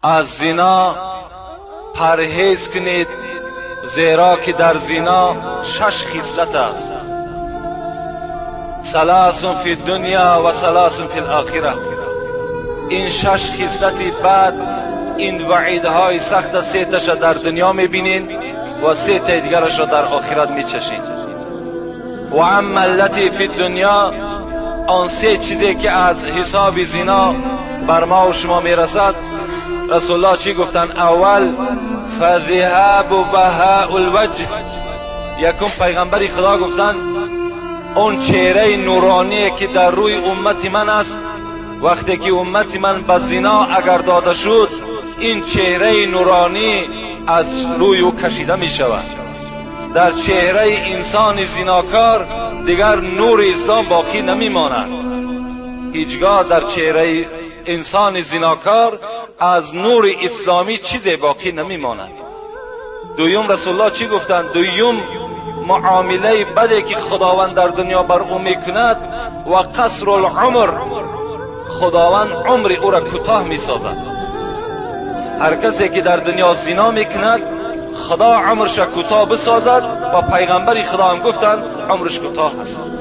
از زنا پرهیز کنید، زیرا که در زنا 6 خصلت است. ثلاث فی الدنیا و ثلاث فی الاخره. این 6 خصلت بعد این وعیدهای سخت 3 تاش در دنیا میبینین و 3 تا دیگرش را در آخرت میچشین. و اما التی فی الدنیا، آن 3 چیزی که از حساب زنا بر ما و شما میرسد، رسول الله چی گفتن؟ اول فذهاب بهاء الوجه. یکم پیغمبر خدا گفتن اون چهره نورانی که در روی امت من است، وقتی که امت من به زنا اگر داده شد، این چهره نورانی از روی او کشیده می شود. در چهره انسان زناکار دیگر نور اسلام باقی نمی ماند. هیچگاه در چهره انسان زناکار از نور اسلامی چیزی باقی نمی ماند. دویم رسول الله چی گفتند؟ دویم معامله بدی که خداوند در دنیا بر او میکند و قصر العمر، خداوند عمر او را کوتاه میسازد. هر کسی که در دنیا زنا میکند خدا عمرش کوتاه بسازد و پیغمبر خدا هم گفتند عمرش کوتاه است.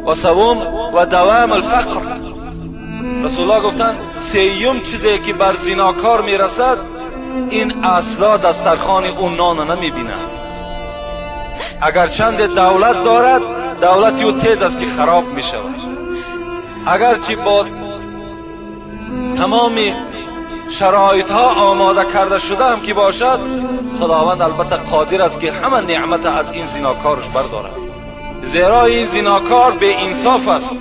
و سوم و دوام الفقر. رسول الله گفتند سیوم چیزی که بر زناکار میرسد، این اصلا دسترخوان اون نان نمیبیند. اگر چند دولت دارد، دولتی او تیز است که خراب میشود. اگرچه با تمام شرایط ها آماده کرده شده هم که باشد، خداوند البته قادر است که همه نعمت از این زناکارش بردارد. زیرا این زناکار بے انصاف است،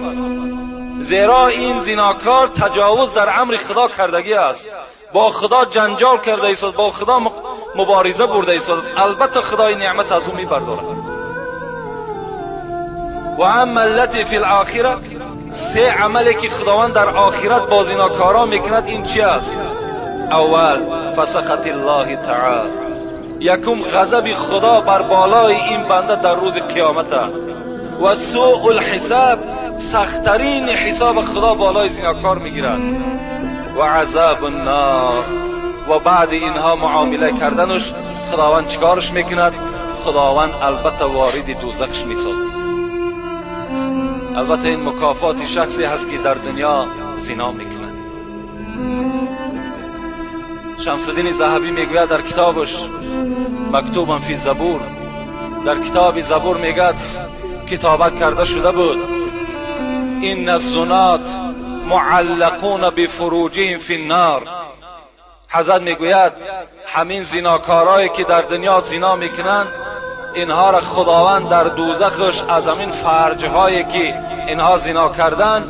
زیرا این زناکار تجاوز در امر خدا کردگی است، با خدا جنجال کرده است، با خدا مبارزه برده است. البته خدای نعمت از او می بردارد. و اما التی فی الاخره، 3 عملی که خداوند در آخرت با زناکارا میکند، این چی است؟ اول فسخط الله تعالی. یکم غضب خدا بر بالای این بنده در روز قیامت است. و سوء الحساب، سختترین حساب خدا بالای زناکار میگیرد. و عذاب النار، و بعد اینها معامله کردنش خداوند چیکارش میکند؟ خداوند البته وارد دوزخش میسازد. البته این مکافات شخصی هست که در دنیا زنا میکند. شمس الدین ذهبی میگوید در کتابش مکتوبا فی زبور، در کتاب زبور میگد کتابت کرده شده بود این الزنات معلقون بفروجهم فی النار. حضرت میگوید همین زناکارایی که در دنیا زنا میکنند، اینها را خداوند در دوزخش از همین فرجهایی که اینها زنا کردن،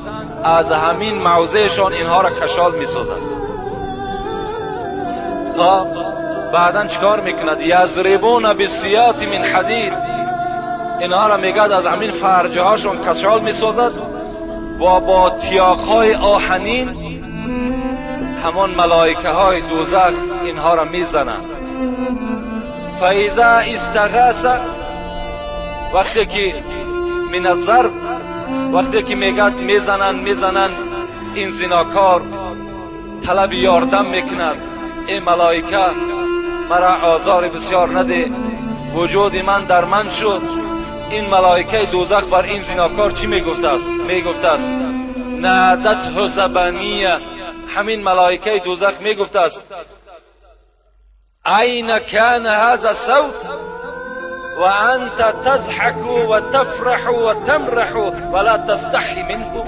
از همین موضعشان اینها را کشال میسازد. تا بعدا چیکار میکند؟ یضربون بالسیاط من حدید. اینها را میگد از همین فرجهاشون کشال میسازد و با تیاقهای آهنین همان ملائکه های دوزخ اینها را میزنند. فاذا استغاث، وقتی که من الضرب، وقتی که میگد میزنن این زناکار طلب یاردم میکند، ای ملائکه مرا آزار بسیار نده، وجود من در من شد. این ملائکه دوزخ بر این زناکار چی میگفته است؟ نادته زبانیه. همین ملائکه دوزخ میگفته است این کان هذا الصوت و انت تضحك و تفرح و تمرح ولا تستحي منه.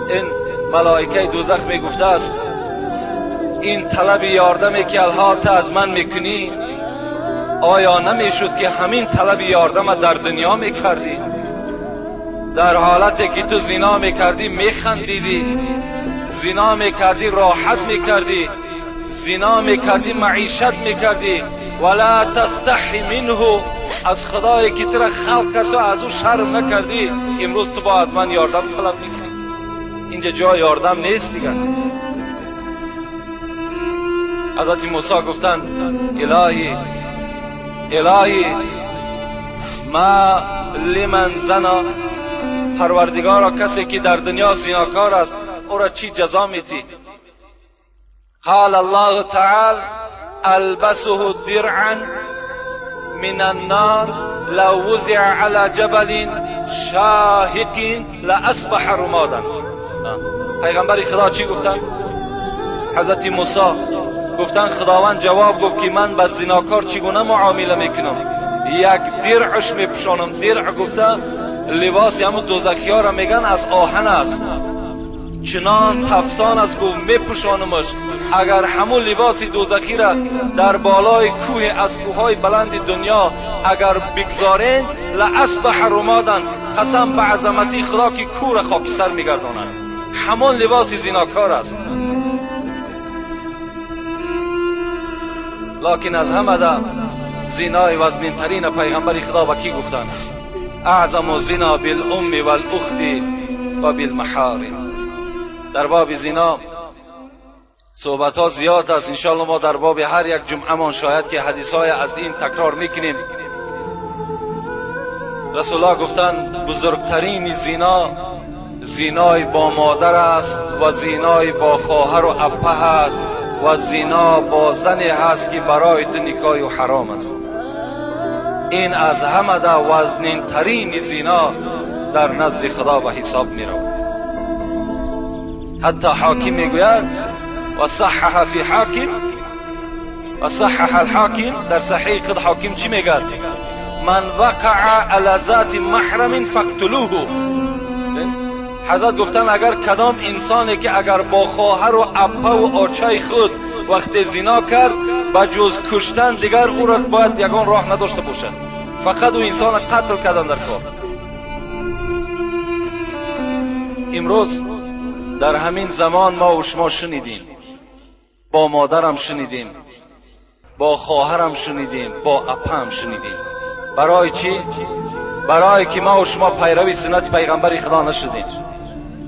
این ملائکه دوزخ میگفته است این طلب یاردمی که الحاط از من میکنی، آیا نمیشد که همین طلب یاردم در دنیا میکردی؟ در حالتی که تو زنا میکردی میخندیدی، زنا میکردی راحت میکردی، زنا میکردی معیشت میکردی. ولا تستحی منه، از خدایی که تو را خلق کرد تو از او شرم نکردی، امروز تو با از من یاردم طلب میکنی. اینجا جای یاردم نیست دیگه. حضرت موسی گفتند الهی ما لمن زنا، پروردگارا کسی که در دنیا زناکار است او را چی جزا میتی؟ قال الله تعالی البسه درعا من النار لو وزع على جبل شاهق لاصبح رمادا. پیغمبر خدا چی گفتن؟ حضرت موسی گفتن خداوند جواب گفت که من بر زناکار چگونه معامله میکنم؟ یک درعش میپوشانم. درع گفتم لباس همون دوزخی ها را میگن از آهن است، چنان تفسان است گفت میپوشانمش. اگر همون لباس دوزخی را در بالای کوه از کوههای بلند دنیا اگر بگذارین لاصبح رمادا، قسم به عظمتی خدا که کوه را خاکستر میگرداند. همون لباس زناکار است. لکن از همه ده زنای وزنین ترین پیغمبر خدا با کی گفتند؟ اعظم زنا بالام والاخت و بالمحارم. در باب زنا صحبت ها زیاد است. انشاءالله ما در باب هر یک جمعه من شاید که حدیث های از این تکرار میکنیم. رسول الله گفتند بزرگترین زنا زنای با مادر است و زنای با خواهر و اپه است و زنا با زنی هست که برای تو نکاح و حرام است. این از همه ده وزنین ترین زنا در نزد خدا به حساب می رود. حتی حاکم می گوید و صحح فی حاکم و صحح الحاکم، در صحیح خود حاکم چی می گوید؟ من وقع علی ذات محرم فاقتلوه. حضرت گفتن اگر کدام انسانی که اگر با خواهر و اپه و آچه خود وقت زنا کرد با جز کشتن دیگر او را باید یگان راه نداشته باشد، فقط او انسان قتل کردن در کار. امروز در همین زمان ما و شما شنیدیم، با مادرم شنیدیم، با خواهرم شنیدیم، با اپم شنیدیم. برای چی؟ برای که ما و شما پیروی سنت پیغمبر خدا نشدیم.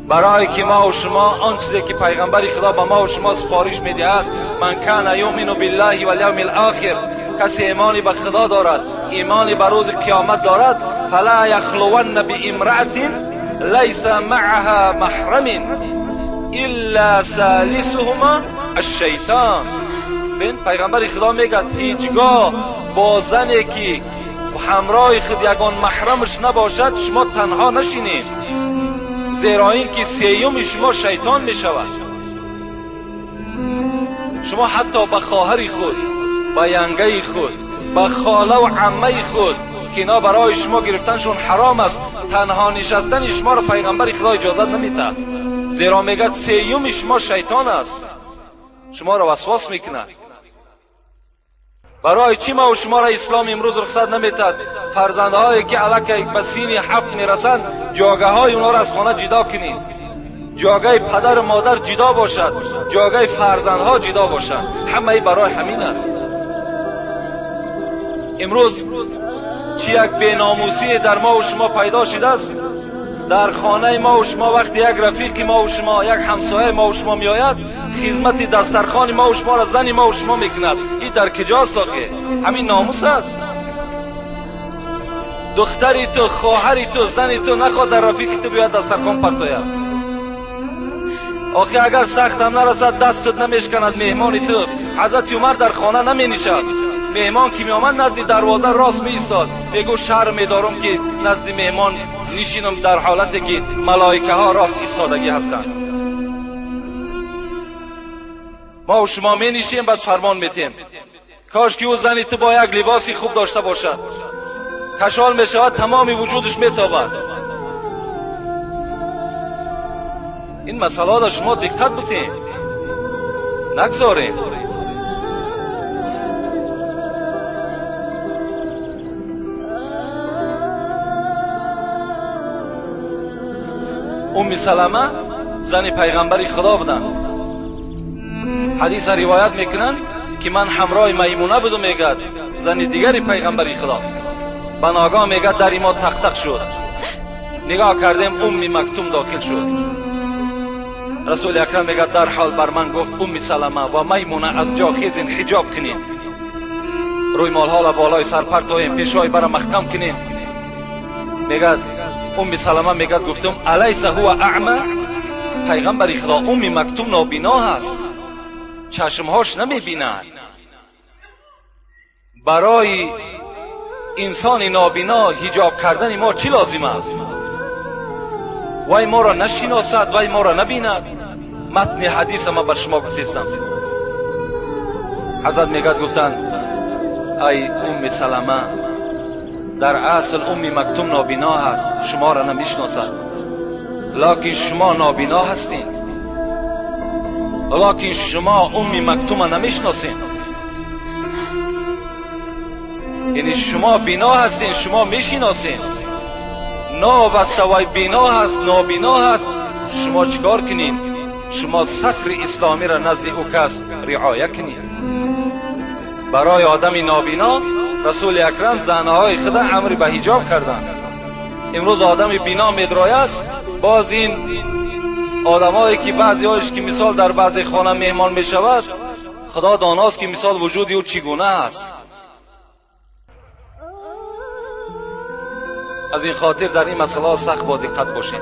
برای که ما و شما آن چیزی که پیغمبر خدا به ما و شما سفارش میدهد، من کان یؤمن بالله والیوم الاخر، کسی ایمانی به خدا دارد، ایمانی به روز قیامت دارد، فلا یخلون بامرأة لیس معها محرم الا ثالثهما الشیطان. ببین پیغمبر خدا میگه هیچگاه با زنی که همراه خود یگان محرمش نباشد شما تنها نشینید، زیرا این که سیوم شما شیطان می شود. شما حتی به خواهر خود، به ینگه خود، به خاله و عمه خود که اینا برای شما گرفتنشون حرام است، تنها نشستن شما را پیغمبر خدا اجازت نمیده، زیرا میگه سیوم شما شیطان است، شما را وسواس میکنه. برای چی ما و شما را اسلام امروز رخصت نمیدهد؟ فرزندهایی که الک به سین 7 میرسند جاگه های اونا را از خانه جدا کنید، جاگه پدر و مادر جدا باشد، جاگه فرزندها جدا باشد. همه برای همین است. امروز چی یک بیناموسی در ما و شما پیدا شده است؟ در خانه ما و شما وقتی یک رفیق ما و شما، یک همسایه ما و شما میآید، خدمت دسترخوان ما و شما را زن ما و شما میکند. این در کجاست آخه؟ همین ناموس است. دختری تو، خواهری تو، زنی تو نخواد در رفیق تو بیاد دسترخوان پرتاید. آخه اگر سخت هم نرسد دستت نمیشکند، مهمان توست. حضرت عمر در خانه نمی نشست، مهمان که می آمد نزد دروازه راست می ایستاد، میگو شرم میدارم که نزد مهمان نشینم در حالتی که ملائکه ها راست ایستادگی هستند. ما و شما می نشیم بعد فرمان میتیم. کاش که او زنی تو با یک لباسی خوب داشته باشد، کشال می شود تمام وجودش می تابد. این مسئله را شما دقت بتین، نگذارین. ام سلمه زن پیغمبر خدا بودن. حدیث روایت میکنن که من همراه میمونه بودم، میگه زن دیگری پیغمبر خدا. بناگاه میگه در ما تق تق شد، نگاه کردیم ام مکتوم داخل شد. رسول اکرم میگه در حال بر من گفت ام سلمه و میمونه از جا خیزین، حجاب کنین، روی مال ها بالای سر پرتاییم، پیشوای برا محکم کنین. میگه ام سلمه میگه گفتم الیس هو اعمى؟ پیغمبر خدا ام مکتوم نابینا هست، چشمهاش نمیبیند. برای انسان نابینا حجاب کردن ما چی لازم است؟ وای ما را نشناسد، وای ما را نبیند. متن حدیث ما بر شما گفتم. حضرت میگد گفتند ای ام سلمه، در اصل ام مکتوم نابینا هست، شما را نمیشناسد، لکن شما نابینا هستین، لکن شما ام مکتوم نمیشناسین. یعنی شما بینا هستین، شما میشناسین. نابسته وای بینا هست، نابینا هست، شما چیکار کنین؟ شما سطر اسلامی را نزد او کس رعایت کنین. برای آدم نابینا رسول اکرم زنهای خود امر به حجاب کردند. امروز آدم بینا میدراید، باز این آدمایی که بعضی هایش که مثال در بعضی خانه مهمان میشود، خدا داناست که مثال وجودی او چگونه است. از این خاطر در این مسئله سخت با دقت باشیم.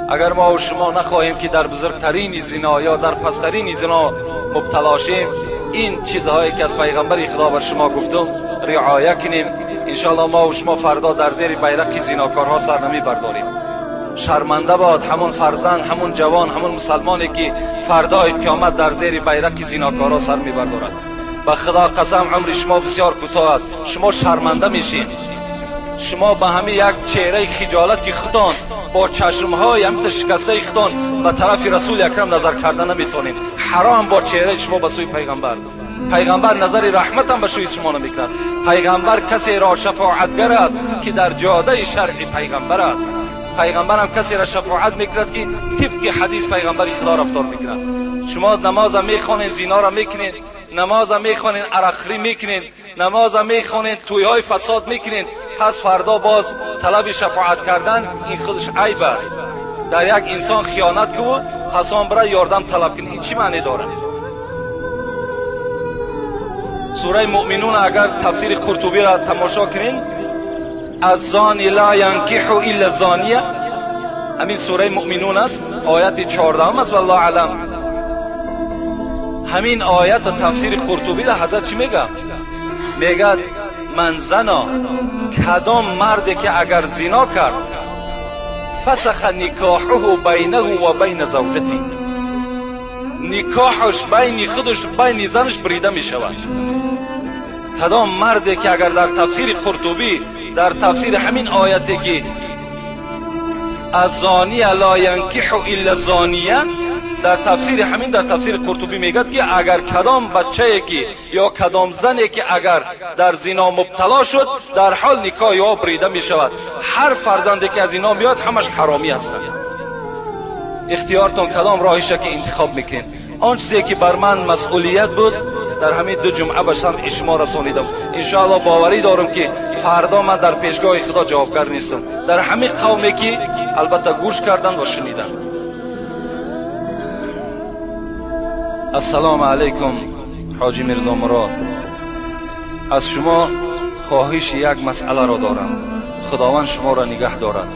اگر ما و شما نخواهیم که در بزرگترین زنا یا در پسترین زنا مبتلا شیم، این چیزهایی که از پیغمبر خدا بر شما گفتم رعایت کنیم، انشاءالله ما و شما فردا در زیر بیرق زناکارها سر نمی برداریم. شرمنده باد همون فرزند، همون جوان، همون مسلمانی که فردای قیامت در زیر بیرق زناکارها سر می بردارد. به خدا قسم عمر شما بسیار کوتاه است، شما شرمنده میشین. شما به همین یک چهره خجالتی خودتان با چشمهای همت شکسته خودتان به طرف رسول اکرم نظر کردن نمیتونین. حرام با چهره شما به سوی پیغمبر. پیغمبر نظر رحمت هم به سوی شما نمیکند. پیغمبر کسی را شفاعتگر است که در جاده شرعی پیغمبر است. پیغمبر هم کسی را شفاعت میکند که طبق حدیث پیغمبر خدا رفتار میکند. شما نماز میخوانید، زنا را میکنید، نماز میخوانید، عرقخوری میکنید، نماز میخوانید، تویهای فساد میکنید، پس فردا باز طلب شفاعت کردن این خودش عیب است. در یک انسان خیانت کو، پس آن برای یاردم طلب کنید، این چی معنی داره؟ سوره مؤمنون اگر تفسیر قرطبی را تماشا کنین، الزانی لا ینکح الا زانیه، همین سوره مؤمنون است، آیت 14 است. والله علم همین آیت تفسیر قرطبی را حضرت چی میگه؟ میگه من زنا، کدام مردی که اگر زنا کرد فسخ نکاحه بینه و بین زوجتی، نکاحش بین خودش بین زنش بریده می شود. کدام مردی که اگر در تفسیر قرطبی در تفسیر همین آیتی که الزانیه لا ینکح الا زانیه، در تفسیر همین در تفسیر قرطبی میگد که اگر کدام بچه‌ای که یا کدام زنی که اگر در زنا مبتلا شد در حال نکاح او بریده می شود. هر فرزندی که از اینا میاد همش حرامی هستند. اختیارتون کدام راهشه که انتخاب میکنین. آن چیزی که بر من مسئولیت بود در همین 2 جمعه باشم شما رسانیدم. انشاءالله باوری دارم که فردا من در پیشگاه خدا جوابگر نیستم. در همین قومی که البته گوش کردن و شنیدن. السلام علیکم حاجی میرزا مراد. از شما خواهش یک مسئله را دارم. خداوند شما را نگه دارد.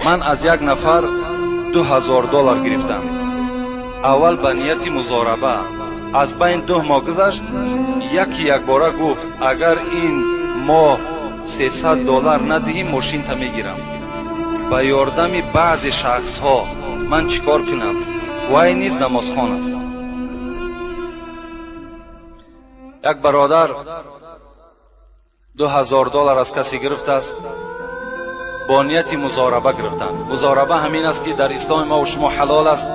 من از یک نفر $2000 گرفتم. اول به نیت مضاربه، از بین 2 ماه گذشت، یک باره گفت اگر این ماه $300 ندهیم ماشین تا میگیرم. به یاردم بعض شخص ها من چیکار کنم؟ وای نیز نمازخوان است. یک برادر $2000 از کسی گرفته است، با نیت مضاربه گرفتن. مضاربه همین است که در اسلام ما و شما حلال است،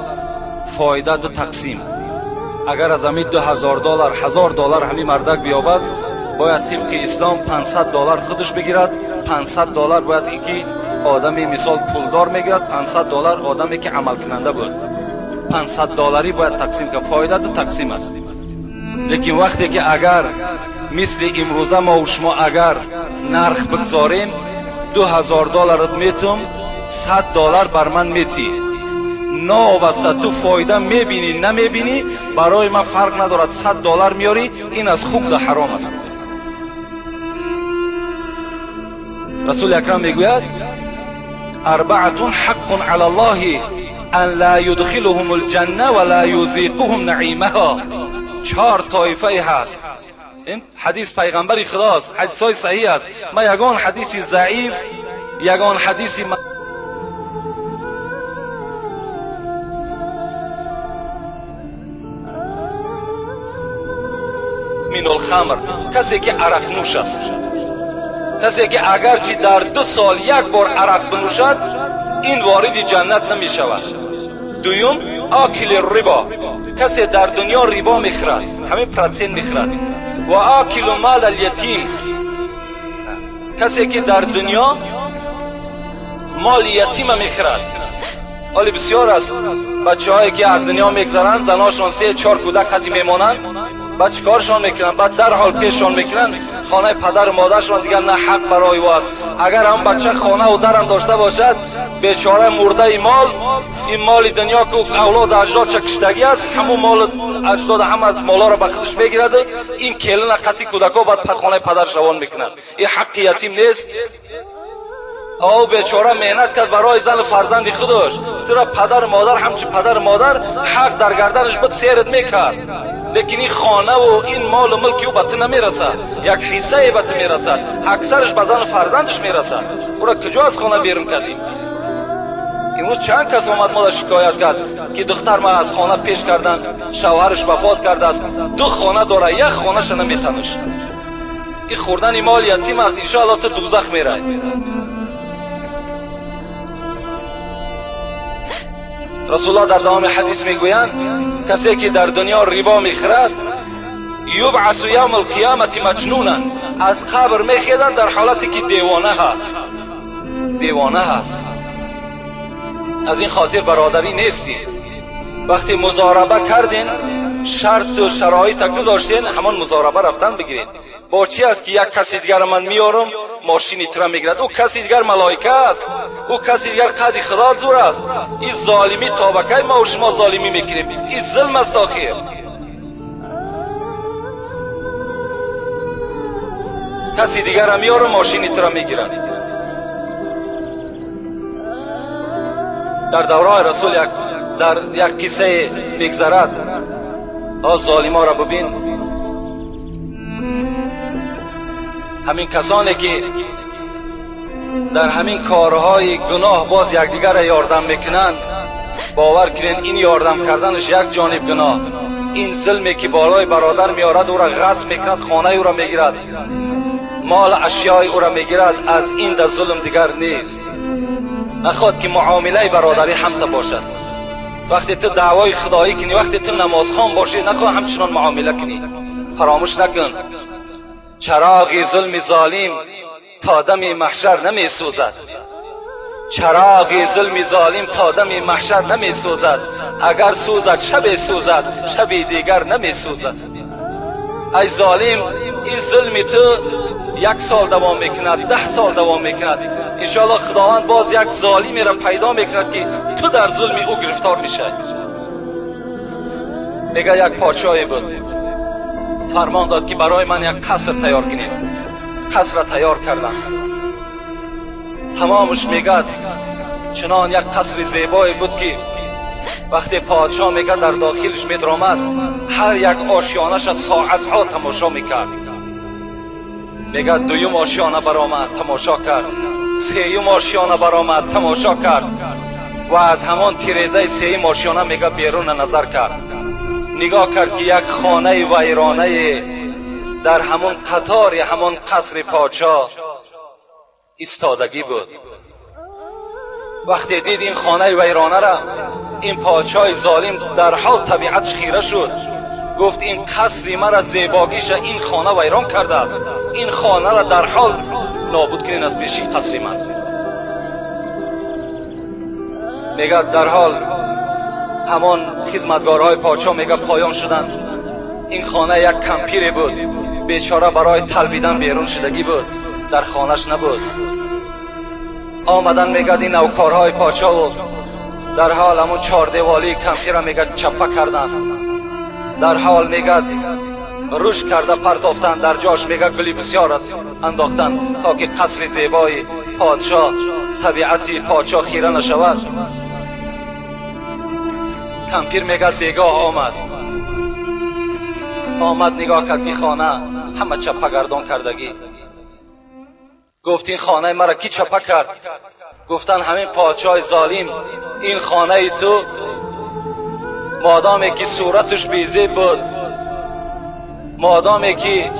فایده 2 تقسیم. اگر از همین $2000 $1000 همین مردک بیابد، باید طبق اسلام $500 خودش بگیرد. $500 باید که آدمی مثال پولدار میگیرد، $500 آدمی که عمل کننده بود. $500 باید تقسیم که فایده 2 تقسیم است. لیکن وقتی که اگر مثل امروزه ما و شما اگر نرخ بگذاریم $2000 میتم، $100 بر من میتی. نابسته تو فایده میبینی نمیبینی برای من فرق ندارد. $100 میاری، این از خوب ده حرام است. رسول اکرم میگوید اربعة حق علی الله ان لا یدخلهم الجنه ولا یذیقهم نعیمها. 4 طایفه هست. این حدیث پیغمبر خداست، حدیث های صحیح است. ما یگان حدیث ضعیف، یگان حدیث من الخمر، کسی که عرق نوش است، کسی که اگرچه در 2 سال 1 بار عرق بنوشد این وارد جنت نمی شود. دوم آکل ربا، کسی در دنیا ربا میخورد، همین پراتین میخورد. و آکل مال الیتیم، کسی که در دنیا مال یتیم میخورد. حالی بسیار است بچه هایی که از دنیا میگذرند، زناشون 3-4 کودک قطعی میمانند، بعد چیکارشان میکنن؟ بعد در حال پیششان میکنن خانه پدر و مادرشان دیگر نه حق برای او است. اگر هم بچه خانه و درم داشته باشد، بیچاره مرده مال، این مال دنیا که اولاد اجداد چه کشتگی است، همون مال اجداد همه مالا را به خودش میگیرد. این کلن قطعی کودکا بعد خانه پدر روان میکنن. این حق یتیم نیست؟ او بیچاره مهنت کرد برای زن فرزند خودش، چرا پدر مادر همچه پدر مادر حق در گردنش بود سیرت میکرد، لیکن این خانه و این مال و ملکی او بطه نمیرسد، یک حصه بطه میرسد، اکثرش به زن فرزندش میرسد. او را کجا از خانه بیرون کردیم؟ امروز چند کس آمد ما را شکایت کرد که دختر ما از خانه پیش کردن، شوهرش وفات کرده است، 2 خانه داره، 1 خانهش نمیتنش. این خوردن مال یتیم است، انشاءالله تو دوزخ میره. رسول الله در دوام حدیث میگویند کسی که در دنیا ربا میخورد یبعث یوم القیامت مجنونا، از قبر میخیزد در حالتی که دیوانه هست. دیوانه هست. از این خاطر برادری نیستید. وقتی مضاربه کردین، شرط و شرایط گذاشتین، همان مضاربه رفتن بگیرید. با چی است که یک کسی دیگر من میارم ماشینی ترا میگیرد؟ او کسی دیگر ملائکه است، او کسی دیگر قد خدا زور است. این ظالمی تا به کی ما و شما ظالمی میکنیم؟ این ظلم است آخر. کسی دیگر میارم ماشینی ترا میگیرد. در دوره رسول در یک قصه میگذرد، ظالما را ببین، همین کسانی که در همین کارهای گناه باز یکدیگر را یاردم میکنند، باور کنین این یاردم کردنش یک جانب گناه، این ظلمی که بالای برادر میارد او را غصب میکند، خانه او را میگیرد، مال اشیای او را میگیرد، از این در ظلم دیگر نیست. نخواد که معامله برادری همتا باشد. وقتی تو دعوای خدایی کنی، وقتی تو نمازخوان باشی، نخواه همچنان معامله کنی. فراموش نکن چراغ ظلم ظالم تا دم محشر نمی سوزد. چراغ ظلم ظالم تا دم محشر نمی سوزد. اگر سوزد شب سوزد، شب دیگر نمی سوزد. ای ظالم، این ظلم تو 1 سال دوام میکند، 10 سال دوام میکند. انشاءالله خداوند باز یک ظالمی را پیدا میکند که تو در ظلم او گرفتار میشه. میگه یک پادشاهی بود، فرمان داد که برای من یک قصر تیار کنید. قصر را تیار کردن، تمامش میگه چنان یک قصر زیبایی بود که وقتی پادشاه میگه در داخلش میدرآمد، هر یک آشیانش ساعتها تماشا میکرد. میگه 2م آشیانه برآمد، تماشا کرد. 3م آشیانه برآمد، تماشا کرد. و از همان تیریزه 3م آشیانه میگه بیرون نظر کرد. نگاه کرد که یک خانه ویرانه در همون قطار همون قصر پادشاه ایستادگی بود. وقتی دید این خانه ویرانه را، این پادشاه ظالم در حال طبیعتش خیره شد. گفت این قصر مرا زیباگیش این خانه ویران کرده است، این خانه را در حال نابود کنین از پیشی قصر من. میگه در حال همان خدمتگارهای پادشاه میگه پایان شدند. این خانه یک کمپیری بود، بیچاره برای تلبیدن بیرون شدگی بود، در خانهش نبود. آمدن میگه این نوکارهای پادشاه در حال همون 4 دیوالی کمپیر را میگه چپه کردن، در حال میگه روش کرده پرتافتن، در جاش میگه گلی بسیار است انداختن تا که قصر زیبای پادشاه طبیعتی پادشاه خیره نشود. کمپیر میگد بیگاه آمد نگاه کرد که خانه همه چپه گردان کردگی. گفت این خانه مرا کی چپه کرد؟ گفتن همین پادشاه ظالم. این خانه تو مادامی که صورتش بیزیب بود، مادامی که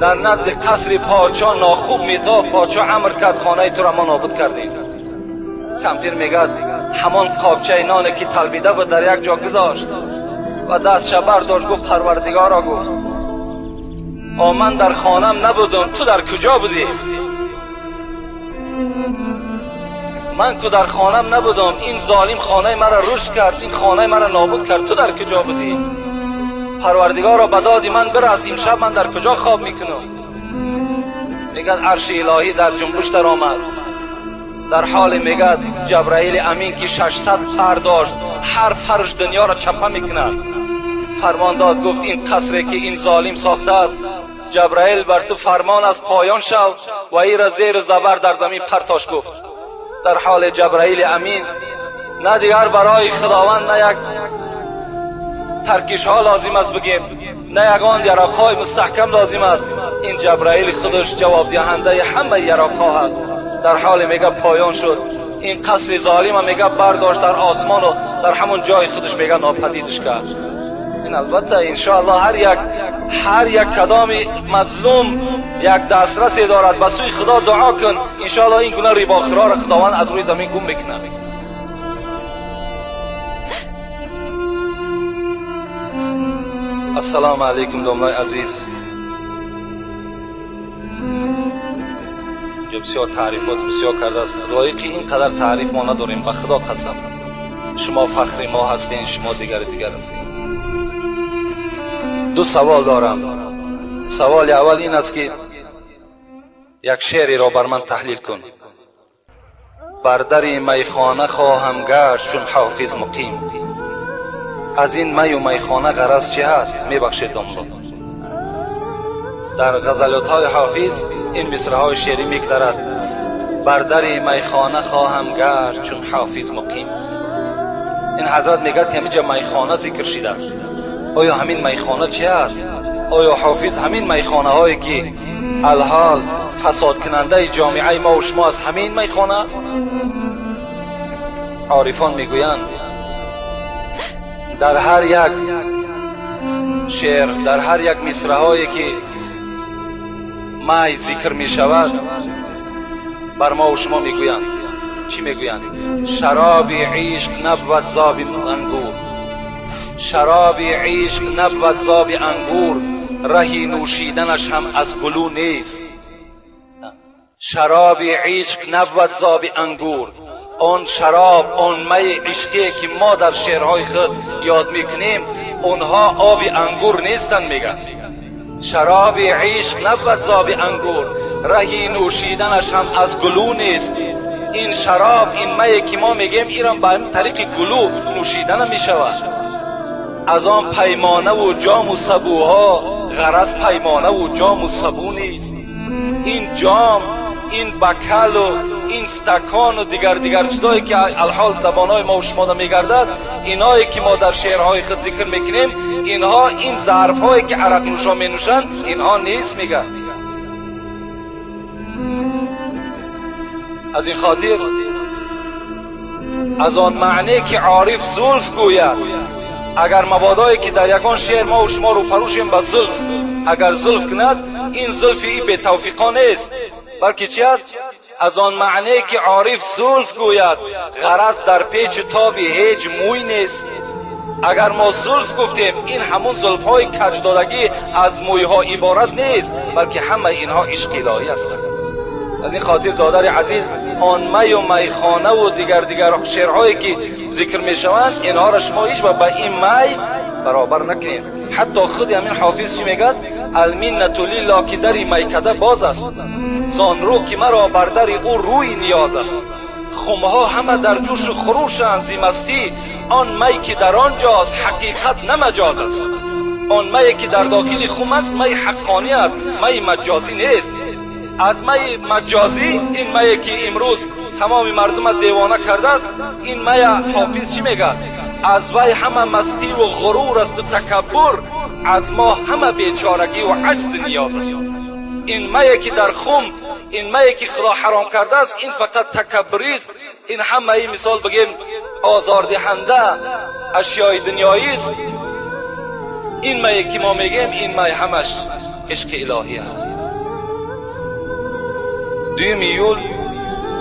در نزد قصر پادشاه ناخوب میتافت، پادشاه امر کرد خانه تو را ما نابود کردیم. کمپیر میگد همان قابچه نانی که تلبیده بود در یک جا گذاشت و دستش برداشت گفت پروردگارا، گفت من در خانم نبودم، تو در کجا بودی؟ من که در خانم نبودم، این ظالم خانه مرا روش کرد، این خانه مرا نابود کرد، تو در کجا بودی؟ پروردگارا به داد من برس، امشب من در کجا خواب میکنم؟ میگد عرش الهی در جنبش در آمد. در حال میگد جبرائیل امین که 600 پر داشت، هر پرش دنیا را چپه میکند. فرمان داد گفت این قصری که این ظالم ساخته است، جبرائیل بر تو فرمان از پایان شو و ای را زیر زبر در زمین پرتاش. گفت در حال جبرائیل امین نه دیگر برای خداوند نه یک ترکیش ها لازم است بگیم، نه یگان یراقهای مستحکم لازم است. این جبرائیل خودش جواب دهنده همه یراقها است. در حال میگه پایان شد، این قصر ظالم میگه برداشت در آسمان و در همون جای خودش میگه ناپدیدش کرد. این البته انشاءالله هر یک کدام مظلوم یک دسترسی دارد. به سوی خدا دعا کن، انشاءالله این گناه ریباخرا را خداوند از روی زمین گم میکنه. السلام علیکم دوستان عزیز. بسیار تعریفات بسیار کرده است، لایق اینقدر تعریف ما نداریم. به خدا قسم شما فخر ما هستین، شما دیگر هستین. دو سوال دارم. سوال اول این است که یک شعری را بر من تحلیل کن. بر در میخانه خواهم گشت چون حافظ مقیم، از این می و میخانه غرض چه هست؟ میبخشید دنبال. در غزلیات های حافظ این مصرع های شعری میگذرد: بر در میخانه خواهم گشت چون حافظ مقیم. این حضرت میگد که همینجا میخانه ذکر شده است. آیا همین میخانه چه است؟ آیا حافظ همین میخانه هایی که الحال فساد کننده جامعه ما و شما از همین میخانه است؟ عارفان میگویند در هر یک شعر، در هر یک مصرع هایی که می ذکر می شود، بر ما و شما میگویند. چی میگویند؟ شراب عشق نبود زاب انگور، شراب عشق نبود زاب انگور، رهی نوشیدنش هم از گلو نیست. شراب عشق نبود زاب انگور، آن شراب، آن می عشقی که ما در شعرهای خود یاد میکنیم، اونها آب انگور نیستن. میگن شراب عشق نبود زاب انگور، رهی نوشیدنش هم از گلو نیست. این شراب، این می که ما میگیم، ایران به این طریق گلو نوشیدن میشود. از آن پیمانه و جام و سبوها غرض پیمانه و جام و سبو نیست. این جام، این بکل و این استکان و دیگر چیزایی که الحال زبانهای ما و شما میگردد، اینایی که ما در شعرهای خود ذکر میکنیم، اینها این ظرفهایی که عرق نوشا می نوشند، اینها نیست. میگن از این خاطر از آن معنی که عارف زلف گوید، اگر مبادایی که در یکان شعر ما و شما رو پروشیم به زلف، اگر زلف کند، این زلفی به توفیقا نیست، بلکه چی است؟ از آن معنی که عارف زلف گوید، غرض در پیچ تابی هیچ موی نیست. اگر ما زلف گفتیم، این همون زلف های کج دادگی از موی ها عبارت نیست، بلکه همه اینها عشق الهی هستند. از این خاطر دادر عزیز، آن می و میخانه و دیگر شعرهایی که ذکر می شوند، اینها را شما هیچ و به این می برابر نکنید. حتی خود همین حافظ چی میگد؟ المنة لله که در میکده باز است، زان رو که مرا بر در او روی نیاز است. خمها همه در جوش و خروشند زی مستی، آن می که در آنجاست حقیقت نه مجاز است. آن می که در داخل خم است می حقانی است، می مجازی نیست. از می مجازی، این می که امروز تمام مردم دیوانه کرده است، این می حافظ چی میگه؟ از وی همه مستی و غرور است و تکبر، از ما همه بیچارگی و عجز نیاز است. این می که در خم، این می که خدا حرام کرده است، این فقط تکبری است. این همه مثال بگیم آزاردهنده اشیای دنیایی است. این می که ما میگیم، این می همش عشق الهی است. 2 ایول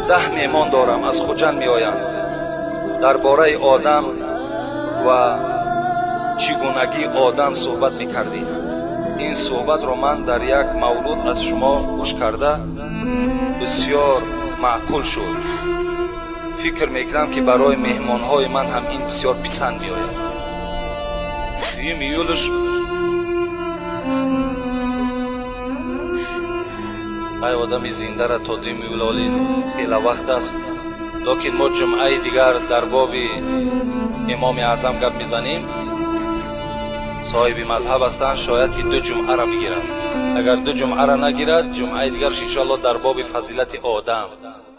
10 مهمان دارم از خوجند می آیند. درباره آدم و چگونگی آدم صحبت می کردیم. این صحبت رو من در یک مولود از شما گوش کرده بسیار معقول شد. فکر میکنم که برای مهمان های من هم این بسیار پسند می آید. 2 ایولش ای آدمی زنده را تا 2 ایول آلی خیلی وقت است، لیکن ما جمعه دیگر در باب امام اعظم گپ میزنیم. صاحب مذهب هستند، شاید که 2 جمعه را بگیرند. اگر 2 جمعه را نگیرد، جمعه دیگر انشاءالله در باب فضیلت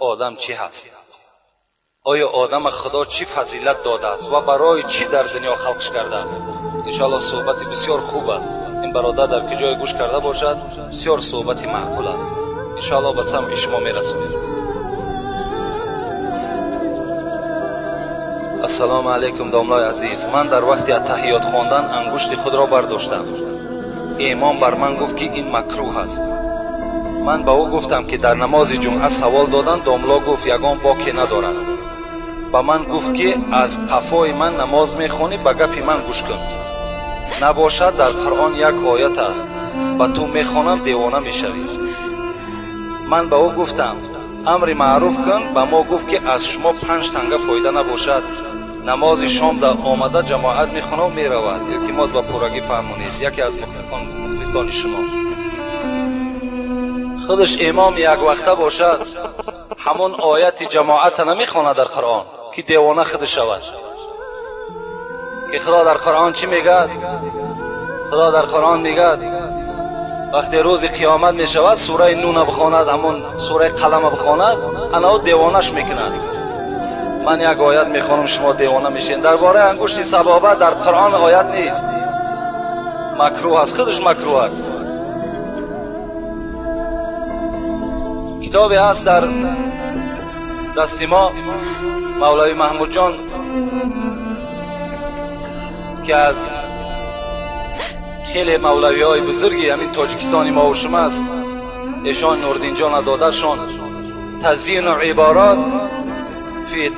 آدم چی هست، آیا آدم خدا چی فضیلت داده است و برای چی در دنیا خلقش کرده است. انشاءالله صحبت بسیار خوب است. این برادر در کجای گوش کرده باشد بسیار صحبت معقول است. انشاءالله به سمع شما میرسونید. السلام علیکم داملای عزیز. من در وقت تحیات خواندن انگشت خود را برداشتم. امام بر من گفت که این مکروه است. من به او گفتم که در نماز جمعه سوال دادن. داملا گفت یگان باکی ندارد. به من گفت که از قفای من نماز میخوانی، به گپ من گوش کن. نباشد در قرآن یک آیت است، به تو میخوانم دیوانه میشوی. من به او گفتم امر معروف کن. به ما گفت که از شما 5 تنگه فایده نباشد. نماز شام در آمده جماعت میخونه و میرود. التماس به پورگی فرمانید. یکی از مخلصان شما خودش امام یک وقته باشد، همون آیت جماعت نمیخونه در قرآن که دیوانه خود شود. که خدا در قرآن چی میگه؟ خدا در قرآن میگه وقتی روز قیامت میشود سوره نون بخواند، همون سوره قلم بخواند، انا دیوانش میکنند. من یک آیت میخوانم شما دیوانه میشین. درباره انگشت سبابه در قرآن آیت نیست، مکروه است، خودش مکروه است. کتابی هست در دست ما مولوی محمود جان که از خیلی مولوی های بزرگی همین تاجیکستانی ما و شما است، ایشان نوردین جان دادرشان تزیین عبارات فی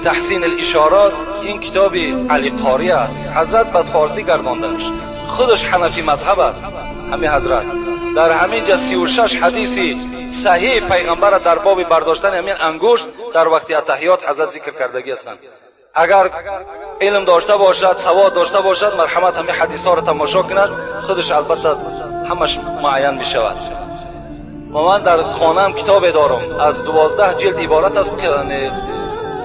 تحسین الاشارات. این کتاب علی قاری است. حضرت به فارسی گرداندنش. خودش حنفی مذهب است. همین حضرت در همین جا 36 حدیثی صحیح پیغمبر در باب برداشتن همین انگشت در وقت اتحیات حضرت ذکر کردگی هستند. اگر علم داشته باشد، سواد داشته باشد، مرحمت همین حدیث ها را تماشا کند، خودش البته همش معین می شود. من در خانم کتاب دارم از 12 جلد عبارت است،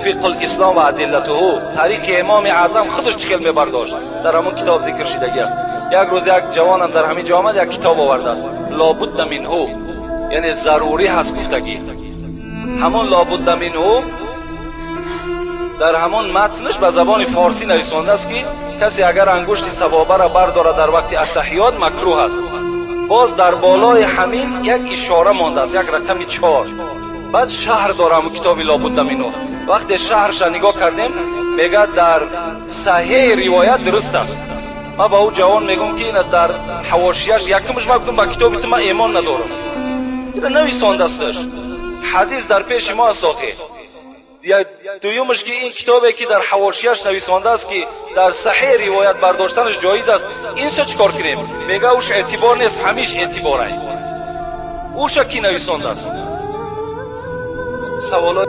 فقه الاسلام و ادلته. طریق امام اعظم خودش چخیل می برداشت، در همون کتاب ذکر شدگی است. یک روز یک جوانم در همین جا آمد، یک کتاب آورده است، لابد منه، یعنی ضروری هست گفتگی. همون لابد منه در همون متنش به زبان فارسی نویسنده است که کسی اگر انگشت سبابه را بردارد در وقت التحیات مکروه است. باز در بالای همین یک اشاره مانده است، یک رقم 4. بعد شهر دارم کتاب لابد منه. وقتی شهرش نگاه کردیم میگه در صحیح روایت درست است. ما با او جوان میگم که این در حواشیش یکمش ما گفتم با کتابت ما ایمان ندارم، این نویسنده استش، حدیث در پیش ما ساخته. یا دویمش که این کتابی که در حواشیش نویسنده است که در صحیح روایت برداشتنش جایز است، این چه کار کنیم؟ میگه اوش اعتبار نیست، همیش اعتباره. اوش کی نویسنده است؟ سوالات